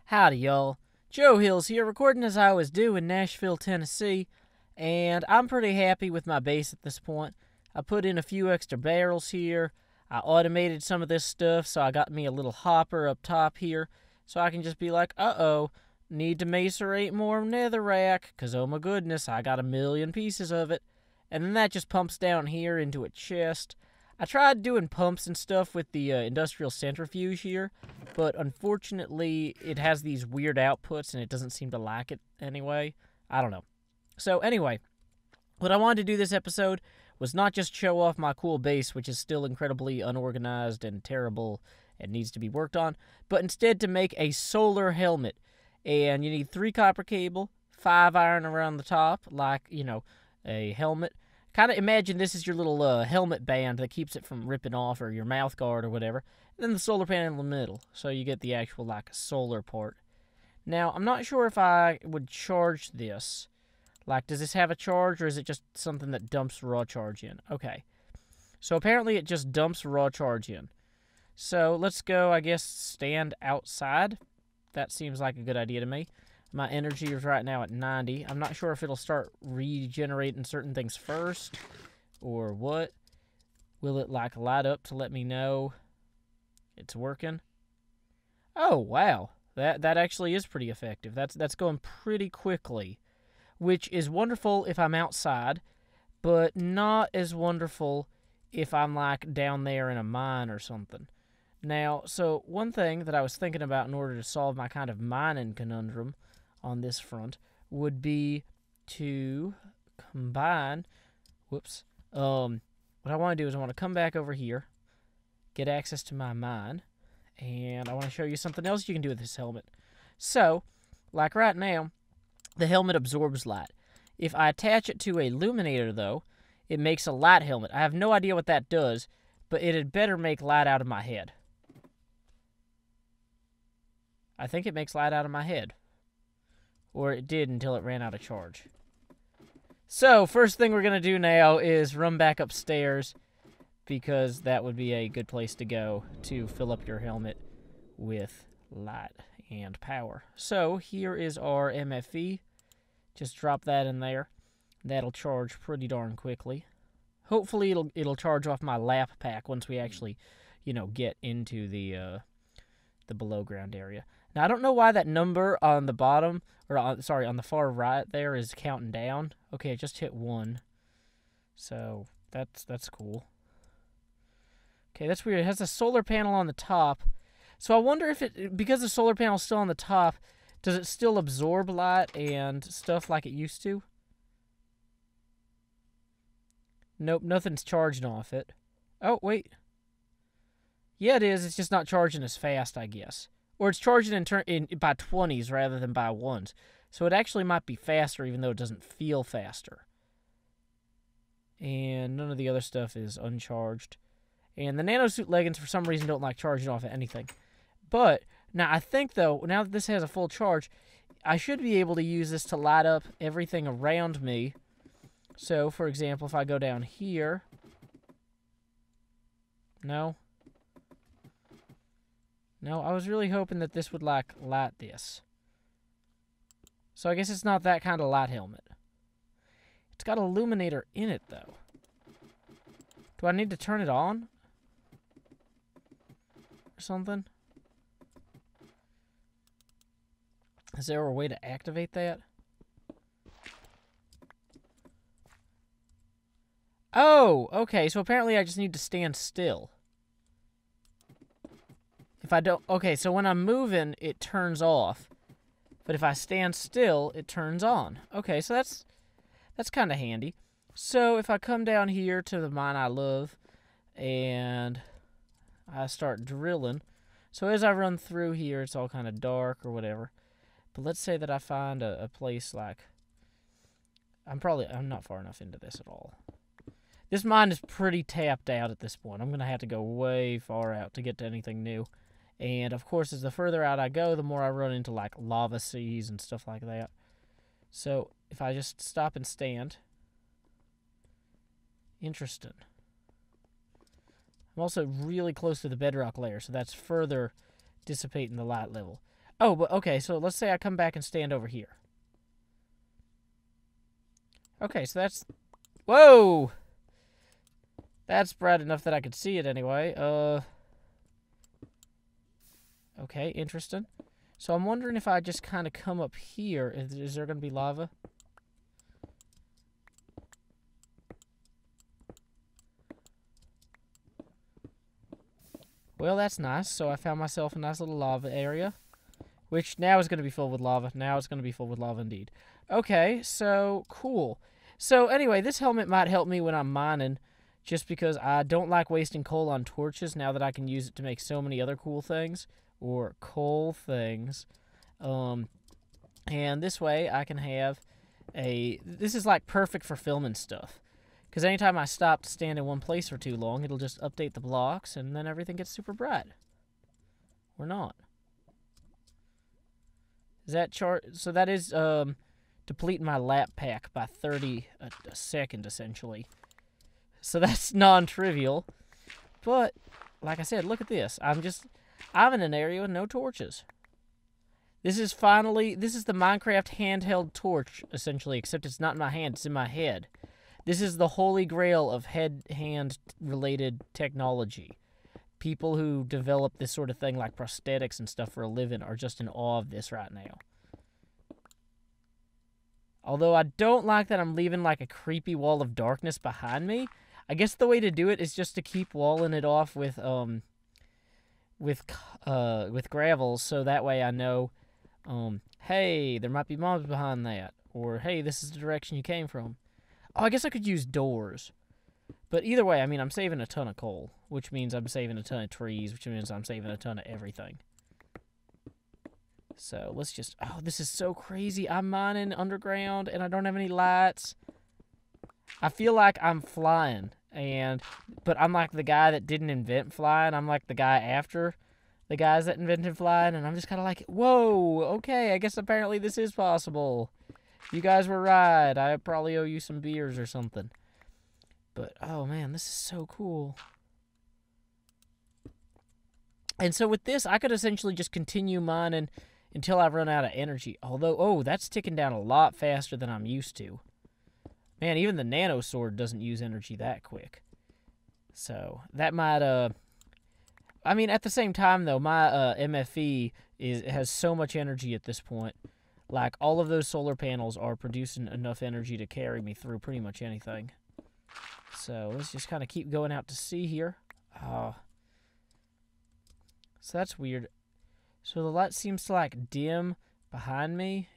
Howdy, y'all. Joe Hills here, recording as I always do in Nashville, Tennessee, and I'm pretty happy with my base at this point. I put in a few extra barrels here. I automated some of this stuff, so I got me a little hopper up top here, so I can just be like, uh-oh, need to macerate more netherrack, because oh my goodness, I got 1,000,000 pieces of it. And then that just pumps down here into a chest. I tried doing pumps and stuff with the industrial centrifuge here, but unfortunately it has these weird outputs and it doesn't seem to like it anyway. I don't know. So anyway, what I wanted to do this episode was not just show off my cool base, which is still incredibly unorganized and terrible and needs to be worked on, but instead to make a solar helmet. And you need 3 copper cable, 5 iron around the top, like, you know, a helmet. Kind of imagine this is your little helmet band that keeps it from ripping off, or your mouth guard or whatever. And then the solar panel in the middle, so you get the actual, like, solar part. Now, I'm not sure if I would charge this. Like, does this have a charge, or is it just something that dumps raw charge in? Okay. So apparently it just dumps raw charge in. So let's go, I guess, stand outside. That seems like a good idea to me. My energy is right now at 90. I'm not sure if it'll start regenerating certain things first or what. Will it, like, light up to let me know it's working? Oh, wow. That actually is pretty effective. That's going pretty quickly, which is wonderful if I'm outside, but not as wonderful if I'm, like, down there in a mine or something. Now, so one thing that I was thinking about in order to solve my kind of mining conundrum on this front would be to combine, what I want to do is I want to come back over here, get access to my mine, and I want to show you something else you can do with this helmet. So, like right now, the helmet absorbs light. If I attach it to a illuminator, though, it makes a light helmet. I have no idea what that does, but it had better make light out of my head. I think it makes light out of my head. Or it did until it ran out of charge. So, first thing we're going to do now is run back upstairs, because that would be a good place to go to fill up your helmet with light and power. So, here is our MFE. Just drop that in there. That'll charge pretty darn quickly. Hopefully it'll charge off my lap pack once we actually, you know, get into the below ground area. Now, I don't know why that number on the bottom, or on the far right there is counting down. Okay, it just hit 1. So, that's cool. Okay, that's weird. It has a solar panel on the top. So I wonder if because the solar panel's still on the top, does it still absorb light and stuff like it used to? Nope, nothing's charging off it. Oh, wait. Yeah, it is. It's just not charging as fast, I guess. Or it's charging by 20s rather than by 1s. So it actually might be faster, even though it doesn't feel faster. And none of the other stuff is uncharged. And the nanosuit leggings, for some reason, don't like charging off at anything. But, now I think, though, now that this has a full charge, I should be able to use this to light up everything around me. So, for example, if I go down here... No, I was really hoping that this would, like, light this. So I guess it's not that kind of light helmet. It's got an illuminator in it, though. Do I need to turn it on? Or something? Is there a way to activate that? Oh, okay, so apparently I just need to stand still. If I don't... Okay, so when I'm moving, it turns off. But if I stand still, it turns on. Okay, so that's kind of handy. So if I come down here to the mine I love, and I start drilling. So as I run through here, it's all kind of dark or whatever. But let's say that I find a place like... I'm not far enough into this at all. This mine is pretty tapped out at this point. I'm going to have to go way far out to get to anything new. And, of course, as the further out I go, the more I run into, like, lava seas and stuff like that. So, if I just stop and stand... Interesting. I'm also really close to the bedrock layer, so that's further dissipating the light level. Oh, but okay, so let's say I come back and stand over here. Okay, so that's... Whoa! That's bright enough that I could see it anyway. Okay, interesting. So I'm wondering if I just kind of come up here, is there going to be lava? Well, that's nice. So I found myself a nice little lava area, which now is going to be filled with lava. Now it's going to be filled with lava indeed. Okay, so cool. So anyway, this helmet might help me when I'm mining, just because I don't like wasting coal on torches now that I can use it to make so many other cool things, or coal things. And this way I can have this is like perfect for filming stuff. Because anytime I stop to stand in one place for too long, it'll just update the blocks, and then everything gets super bright. Or not. Is that so that is depleting my lap pack by 30 a second, essentially. So that's non-trivial. But, like I said, look at this. I'm in an area with no torches. This is the Minecraft handheld torch, essentially, except it's not in my hand, it's in my head. This is the holy grail of hand-related technology. People who develop this sort of thing, like prosthetics and stuff for a living, are just in awe of this right now. Although I don't like that I'm leaving like a creepy wall of darkness behind me. I guess the way to do it is just to keep walling it off with gravel, so that way I know, hey, there might be mobs behind that, or hey, this is the direction you came from. Oh, I guess I could use doors. But either way, I mean, I'm saving a ton of coal, which means I'm saving a ton of trees, which means I'm saving a ton of everything. So let's just... Oh, this is so crazy. I'm mining underground, and I don't have any lights. I feel like I'm flying, but I'm like the guy that didn't invent flying. I'm like the guy after the guys that invented flying, and I'm just kind of like, whoa, okay, I guess apparently this is possible. You guys were right. I probably owe you some beers or something. But, oh man, this is so cool. And so with this, I could essentially just continue mining until I run out of energy. Although, oh, that's ticking down a lot faster than I'm used to. Man, even the nano sword doesn't use energy that quick. So, that might, I mean, at the same time, though, my MFE has so much energy at this point. Like, all of those solar panels are producing enough energy to carry me through pretty much anything. So, let's just kind of keep going out to sea here. So, that's weird. So, the light seems to, like, dim behind me.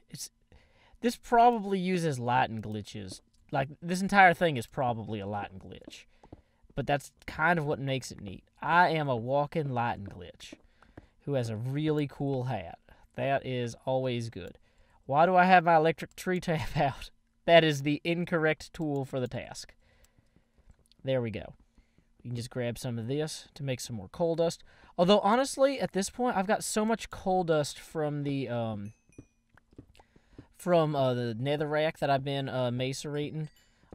This probably uses lighting glitches. Like, this entire thing is probably a lighting glitch. But that's kind of what makes it neat. I am a walking lighting glitch who has a really cool hat. That is always good. Why do I have my electric tree tap out? That is the incorrect tool for the task. There we go. You can just grab some of this to make some more coal dust. Although, honestly, at this point, I've got so much coal dust from the netherrack that I've been macerating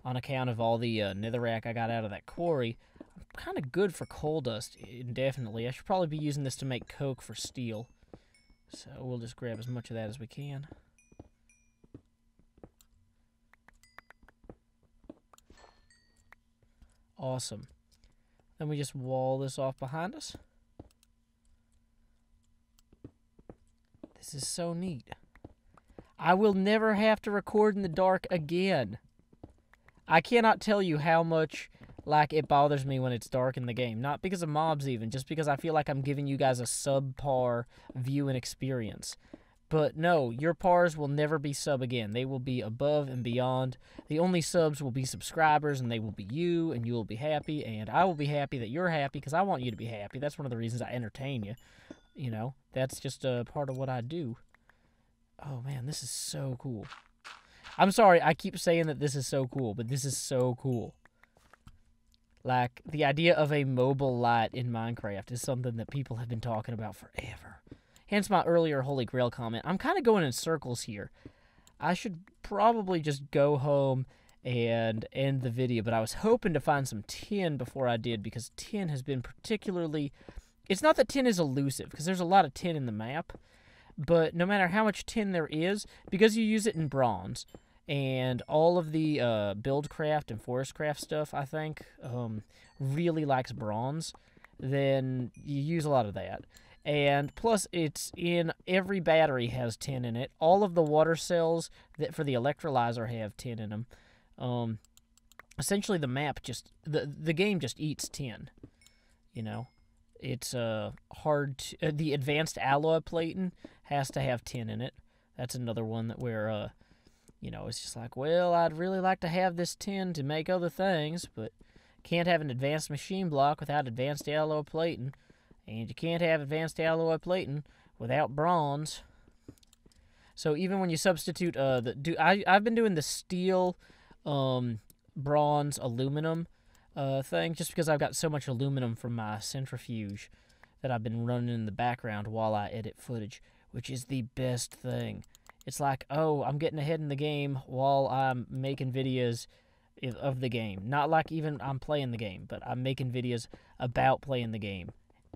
on account of all the netherrack I got out of that quarry. I'm kind of good for coal dust, indefinitely. I should probably be using this to make coke for steel. So we'll just grab as much of that as we can. Awesome. Then we just wall this off behind us. This is so neat. I will never have to record in the dark again. I cannot tell you how much, like, it bothers me when it's dark in the game. Not because of mobs even, just because I feel like I'm giving you guys a subpar view and experience. But no, your pars will never be sub again. They will be above and beyond. The only subs will be subscribers, and they will be you, and you will be happy, and I will be happy that you're happy, because I want you to be happy. That's one of the reasons I entertain you. You know, that's just a part of what I do. Oh, man, this is so cool. I'm sorry, I keep saying that this is so cool, but this is so cool. Like, the idea of a mobile light in Minecraft is something that people have been talking about forever. Hence my earlier Holy Grail comment. I'm kind of going in circles here. I should probably just go home and end the video, but I was hoping to find some tin before I did, because tin has been particularly... It's not that tin is elusive, because there's a lot of tin in the map, But no matter how much tin there is, because you use it in bronze, and all of the buildcraft and forestcraft stuff, I think, really likes bronze, then you use a lot of that. And plus, it's in every battery has tin in it. All of the water cells that for the electrolyzer have tin in them. Essentially, the map just the game just eats tin. You know, it's hard. The advanced alloy plating has to have tin in it. That's another one that where it's just like, well, I'd really like to have this tin to make other things, but can't have an advanced machine block without advanced alloy plating. And you can't have advanced alloy plating without bronze. So even when you substitute I've been doing the steel, bronze, aluminum thing just because I've got so much aluminum from my centrifuge that I've been running in the background while I edit footage, which is the best thing. It's like, oh, I'm getting ahead in the game while I'm making videos of the game. Not like even I'm playing the game, but I'm making videos about playing the game.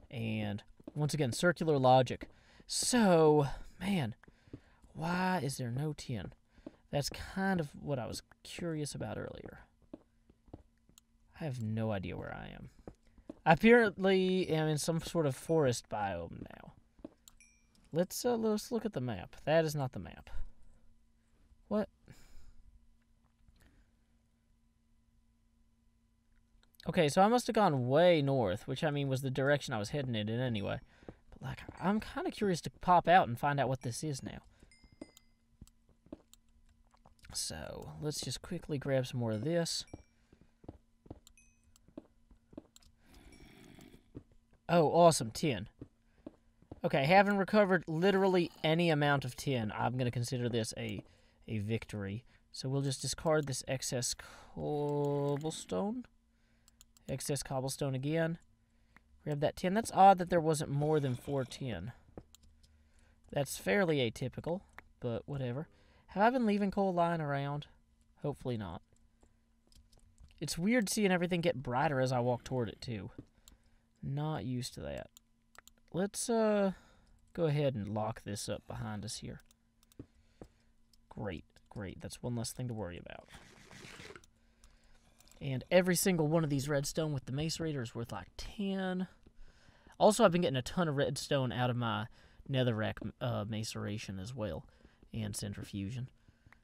And once again, circular logic. So, man, why is there no tin? That's kind of what I was curious about earlier. I have no idea where I am. I apparently am in some sort of forest biome now. Let's look at the map. That is not the map. What? Okay, so I must have gone way north, which, I mean, was the direction I was heading in anyway. But, like, I'm kind of curious to pop out and find out what this is now. So, let's just quickly grab some more of this. Oh, awesome, tin. Okay, having recovered literally any amount of tin, I'm going to consider this a victory. So we'll just discard this excess cobblestone. Excess cobblestone again. Grab that tin. That's odd that there wasn't more than 4 tin. That's fairly atypical, but whatever. Have I been leaving coal lying around? Hopefully not. It's weird seeing everything get brighter as I walk toward it, too. Not used to that. Let's go ahead and lock this up behind us here. Great, great. That's one less thing to worry about. And every single one of these redstone with the macerator is worth like 10. Also, I've been getting a ton of redstone out of my netherrack maceration as well, and centrifusion.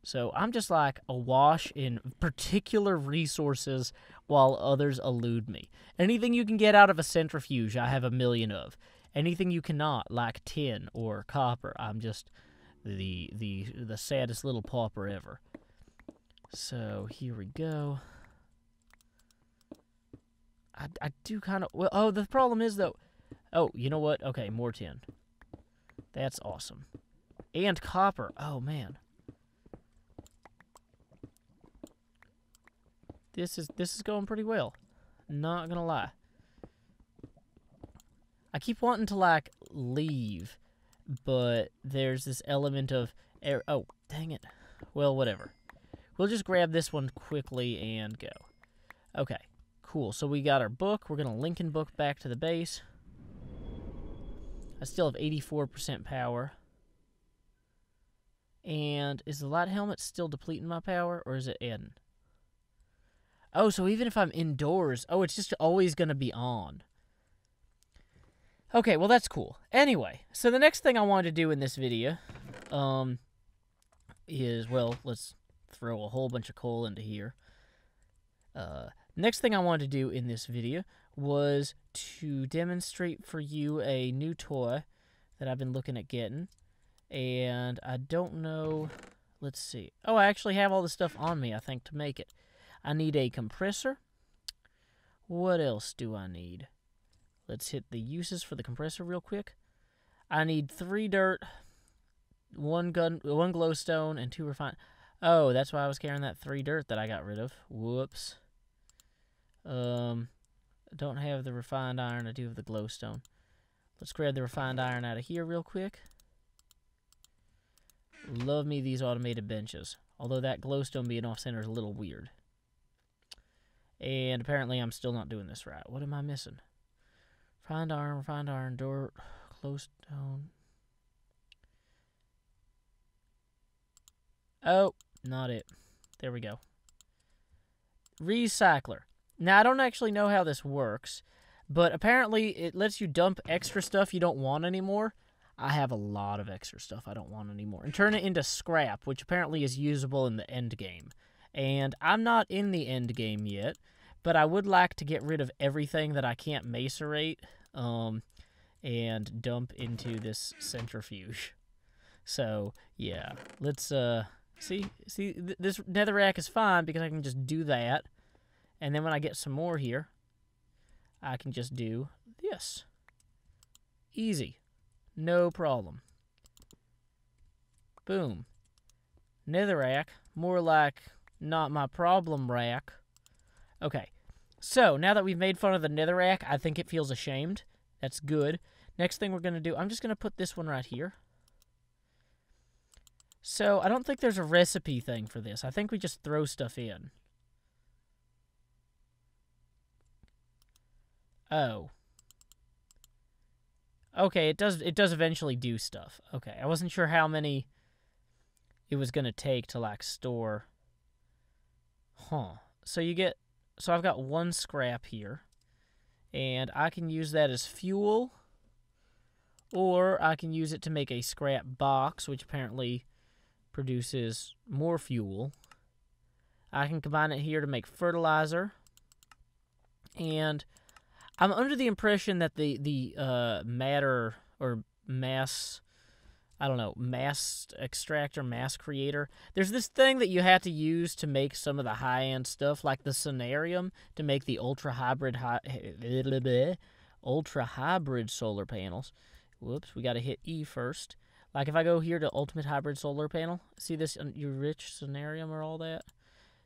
So I'm just like awash in particular resources while others elude me. Anything you can get out of a centrifuge, I have a million of. Anything you cannot, like tin or copper, I'm just the saddest little pauper ever. So here we go. I do kind of... Well, oh, the problem is, though... Oh, you know what? Okay, more tin. That's awesome. And copper. Oh, man. This is going pretty well. Not gonna lie. I keep wanting to, like, leave, but there's this element of... Oh, dang it. Well, whatever. We'll just grab this one quickly and go. Okay. Cool, so we got our book. We're going to Lincoln book back to the base. I still have 84% power. And is the Lighthelmet still depleting my power, or is it adding? Oh, so even if I'm indoors, oh, it's just always going to be on. Okay, well, that's cool. Anyway, so the next thing I wanted to do in this video is, well, let's throw a whole bunch of coal into here. Next thing I wanted to do in this video was to demonstrate for you a new toy that I've been looking at getting. And I don't know... Let's see. Oh, I actually have all the stuff on me, I think, to make it. I need a compressor. What else do I need? Let's hit the uses for the compressor real quick. I need 3 dirt, 1 glowstone, and 2 refined... Oh, that's why I was carrying that 3 dirt that I got rid of. Whoops. I don't have the refined iron. I do have the glowstone. Let's grab the refined iron out of here real quick. Love me these automated benches. Although that glowstone being off-center is a little weird. And apparently I'm still not doing this right. What am I missing? Refined iron, dirt, glowstone. Oh, not it. There we go. Recycler. Now, I don't actually know how this works, but apparently it lets you dump extra stuff you don't want anymore. I have a lot of extra stuff I don't want anymore. And turn it into scrap, which apparently is usable in the end game. And I'm not in the end game yet, but I would like to get rid of everything that I can't macerate and dump into this centrifuge. So, yeah, let's, see, this netherrack is fine because I can just do that. And then when I get some more here, I can just do this. Easy. No problem. Boom. Netherrack. More like not my problem rack. Okay. So, now that we've made fun of the netherrack, I think it feels ashamed. That's good. Next thing we're going to do, I'm just going to put this one right here. So, I don't think there's a recipe thing for this. I think we just throw stuff in. Oh. Okay, it does eventually do stuff. Okay, I wasn't sure how many it was going to take to, like, store. Huh. So I've got one scrap here. And I can use that as fuel. Or I can use it to make a scrap box, which apparently produces more fuel. I can combine it here to make fertilizer. And I'm under the impression that the matter or mass, I don't know, mass extractor, mass creator, there's this thing that you have to use to make some of the high-end stuff, like the Sonarium, to make the ultra-hybrid solar panels. Whoops, we got to hit E first. Like if I go here to Ultimate Hybrid Solar Panel, see this, your rich Sonarium or all that?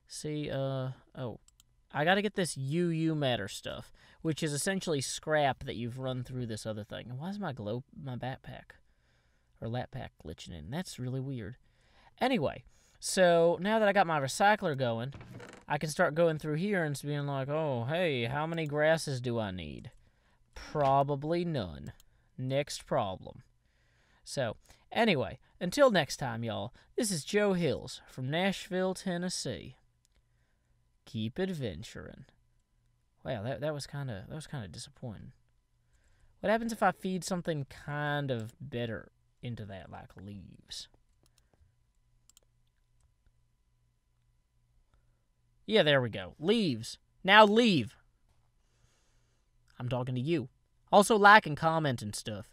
See, oh, I got to get this UU matter stuff, which is essentially scrap that you've run through this other thing. And why is my backpack or lap pack glitching in? That's really weird. Anyway, so now that I got my recycler going, I can start going through here and being like, oh, hey, how many grasses do I need? Probably none. Next problem. So, anyway, until next time, y'all, this is Joe Hills from Nashville, Tennessee. Keep adventuring. Wow, that was kind of disappointing. What happens if I feed something kind of better into that, like leaves? Yeah, there we go. Leaves. Now leave. I'm talking to you. Also like and comment and stuff.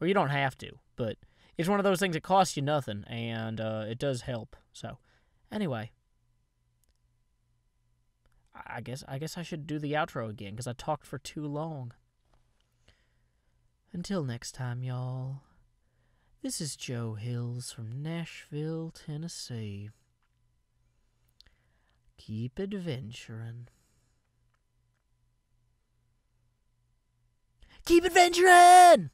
Or you don't have to, but it's one of those things that costs you nothing, and it does help. So, anyway. I guess I should do the outro again, because I talked for too long. Until next time, y'all. This is Joe Hills from Nashville, Tennessee. Keep adventuring. Keep adventuring!